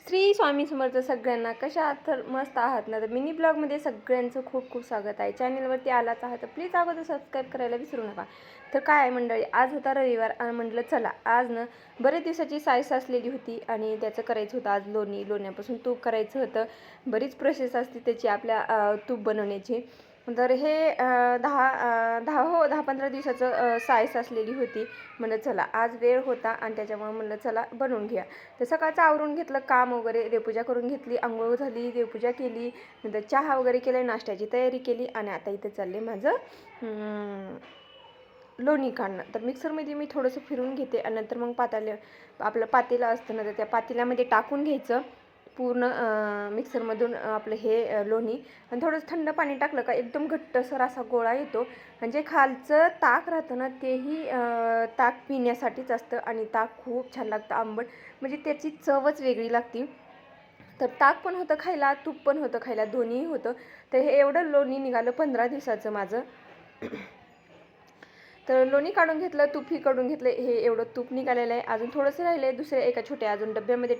श्री स्वामी समर्थ सगळ्यांना. कशा आहात? तर मस्त आहात ना? तर मिनी ब्लॉगमध्ये सगळ्यांचं खूप खूप स्वागत आहे. चॅनलवरती आलाच आहात तर प्लीज अगोदर सबस्क्राईब करायला विसरू नका. तर काय आहे मंडळी, आज होता रविवार आणि म्हटलं चला आज ना बरेच दिवसाची साय साचलेली होती आणि त्याचं करायचं होतं आज लोण्यापासून तूप करायचं होतं. बरीच प्रोसेस असते त्याची आपल्या तूप बनवण्याची. तर हे 10-15 दिवसाचं साय साचलेली होती. म्हणलं चला आज वेळ होता आणि त्याच्यामुळे म्हणलं चला बनवून घ्या. तर सकाळचं आवरून घेतलं काम वगैरे, देवपूजा करून घेतली, आंघोळ झाली, देवपूजा केली, नंतर चहा वगैरे केलं, नाश्त्याची तयारी केली आणि आता इथं चालले माझं लोणी काढणं. तर मिक्सरमध्ये मी थोडंसं फिरून घेते आणि नंतर मग आपलं पातेलं असतं ना, तर त्या पातेल्यामध्ये टाकून घ्यायचं पूर्ण मिक्सरमधून आपलं हे लोणी. आणि थोडंसं थंड पाणी टाकलं का एकदम घट्टसर असा गोळा येतो. म्हणजे खालचं ताक राहतं ना तेही ताक पिण्यासाठीच असतं आणि ताक खूप छान लागतं आंबट, म्हणजे त्याची चवच वेगळी लागते. तर ताक पण होतं खायला, तूप पण होतं खायला, दोन्हीही होतं. तर हे एवढं लोणी निघालं 15 दिवसाचं माझं. तर लोणी काढून घेतलं, तूपही काढून घेतलं. हे एवढं तूप निघालेलं आहे. अजून थोडंसं राहिलं आहे, दुसऱ्या एका छोट्या अजून डब्यामध्ये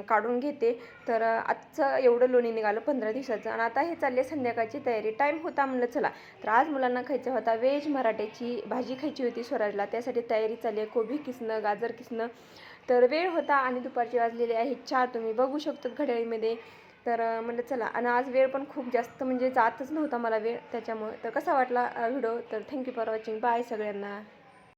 काढून घेते. तर आजचं एवढं लोणी निघालं 15 दिवसाचं. आणि आता हे चालले संध्याकाळची तयारी. टाईम होता म्हणलं चला, तर आज मुलांना खायचा होता व्हेज मराठ्याची भाजी खायची होती स्वराजला, त्यासाठी तयारी चालली आहे. कोबी किसणं, गाजर किसणं. तर वेळ होता आणि दुपारचे वाजलेले आहे 4, तुम्ही बघू शकतात घड्याळीमध्ये. तर म्हणलं चला, आणि आज वेळ पण खूप जास्त म्हणजे जातच नव्हता मला वेळ त्याच्यामुळं. तर कसा वाटला व्हिडिओ? तर थँक्यू फॉर वॉचिंग. बाय सगळ्यांना.